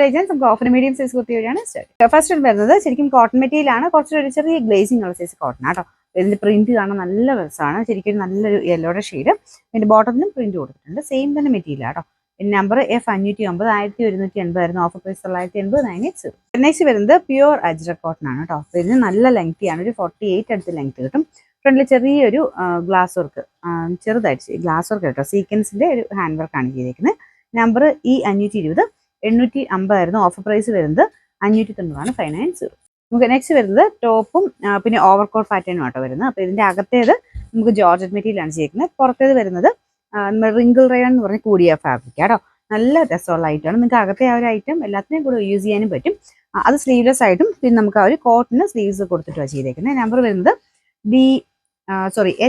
Range നമുക്ക് offer medium size kurti വഴിയാണ് start. First വരുന്നത് ശരിക്കും കോട്ടൺ മെറ്റീരിയൽ ആണ്, കുറച്ചൊരു ചെറിയ ഗ്ലേസിംഗ് ഉള്ള സൈസ് കോട്ടൺ ആട്ടോ. ഇതിന്റെ പ്രിന്റ് കാണാൻ നല്ല രസമാണ്, ശരിക്കും നല്ലൊരു യെല്ലോയുടെ ഷെയ്ഡ്. ഇതിന്റെ ബോട്ടത്തിനും പ്രിന്റ് കൊടുത്തിട്ടുണ്ട്, സെയിം തന്നെ മെറ്റീരിയൽ ആട്ടോ. നമ്പർ F550, 1180 ആയിരുന്നു, ഓഫർ പ്രൈസ് 980, 980. നെക്സ്റ്റ് വരുന്നത് പ്യുവർ അജ്രക് കോട്ടൺ ആണ് കേട്ടോ. ഇതിന് നല്ല ലെങ്തി ആണ്, ഒരു 48 അടുത്ത് ലെങ്ത് കിട്ടും. ഫ്രണ്ടിൽ ചെറിയൊരു ഗ്ലാസ് വർക്ക്, ചെറുതായിട്ട് ഗ്ലാസ് വർക്ക് കേട്ടോ, സീക്വൻസിന്റെ ഒരു ഹാൻഡ് വർക്കാണ് ചെയ്തേക്കുന്നത്. നമ്പർ E520, 850 ആയിരുന്നു, ഓഫർ പ്രൈസ് വരുന്നത് 590, 590. നമുക്ക് നെക്സ്റ്റ് വരുന്നത് ടോപ്പും പിന്നെ ഓവർകോട്ട് പാറ്റേണും ആട്ടോ വരുന്നത്. അപ്പോൾ ഇതിന്റെ അകത്തേത് നമുക്ക് ജോർജറ്റ് മെറ്റീരിയൽ ആണ് ചെയ്യുന്നത്. പുറത്തേത് വരുന്നത് റിങ്കിൾ റയോൺ എന്ന് പറഞ്ഞ് കൂടിയ ഫാബ്രിക് ആട്ടോ. നല്ല രസമുള്ള ഐറ്റമാണ്. നിങ്ങൾക്ക് അകത്തെ ആ ഒരു ഐറ്റം എല്ലാത്തിനെയും കൂടെ യൂസ് ചെയ്യാനും പറ്റും. അത് സ്ലീവ്ലെസ് ആയിട്ടും പിന്നെ നമുക്ക് ആ ഒരു കോട്ടന് സ്ലീവ്സ് കൊടുത്തിട്ടാണ് ചെയ്തേക്കുന്നത്. നമ്പർ വരുന്നത്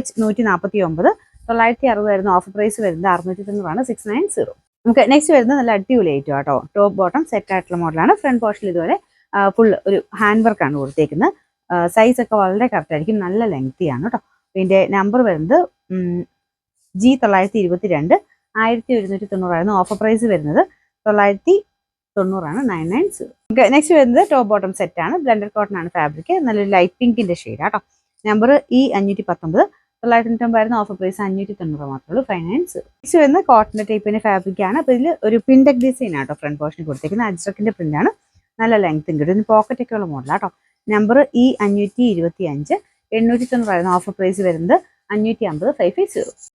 H149, 960 ആയിരുന്നു, ഓഫർ പ്രൈസ് വരുന്നത് 690, 690. നമുക്ക് നെക്സ്റ്റ് വരുന്നത് നല്ല അടിപൊളി ഐറ്റം ആട്ടോ. ടോപ്പ് ബോട്ടം സെറ്റ് ആയിട്ടുള്ള മോഡലാണ്. ഫ്രണ്ട് പോർഷനിൽ ഇതുപോലെ ഫുൾ ഒരു ഹാൻഡ് വർക്കാണ് കൊടുത്തേക്കുന്നത്. സൈസ് ഒക്കെ വളരെ കറക്റ്റ് ആയിരിക്കും, നല്ല ലെങ്തി ആണ് കേട്ടോ. ഇതിന്റെ നമ്പർ വരുന്നത് G922, 1190 ആയിരുന്നു, ഓഫർ പ്രൈസ് വരുന്നത് 990, 990. ഓക്കെ, നെക്സ്റ്റ് വരുന്നത് ടോപ്പ് ബോട്ടം സെറ്റ് ആണ്, ബ്ലെൻഡഡ് കോട്ടൺ ആണ് ഫാബ്രിക്, നല്ലൊരു ലൈറ്റ് പിങ്കിന്റെ ഷെയ്ഡ് ആട്ടോ. നമ്പർ E519, 990 ആയിരുന്നു, ഓഫർ പ്രൈസ് 590 മാത്രമേ ഉള്ളൂ, 590. നെക്സ്റ്റ് വരുന്ന കോട്ടന്റെ ടൈപ്പിന്റെ ഫാബ്രിക് ആണ്. അപ്പോൾ ഇതിൽ ഒരു പിൻടെക് ഡിസൈൻ ആട്ടോ ഫ്രണ്ട് പോർഷനിൽ കൊടുത്തേക്കുന്നത്. അജ്രക്കിന്റെ പ്രിന്റ് ആണ്, നല്ല ലെങ്ത്തും കിട്ടും. ഇതിന് പോക്കറ്റ് ഒക്കെ ഉള്ള മോഡലാട്ടോ. നമ്പർ E525, 890 ആയിരുന്നു, ഓഫർ പ്രൈസ് വരുന്നത് 550, 550.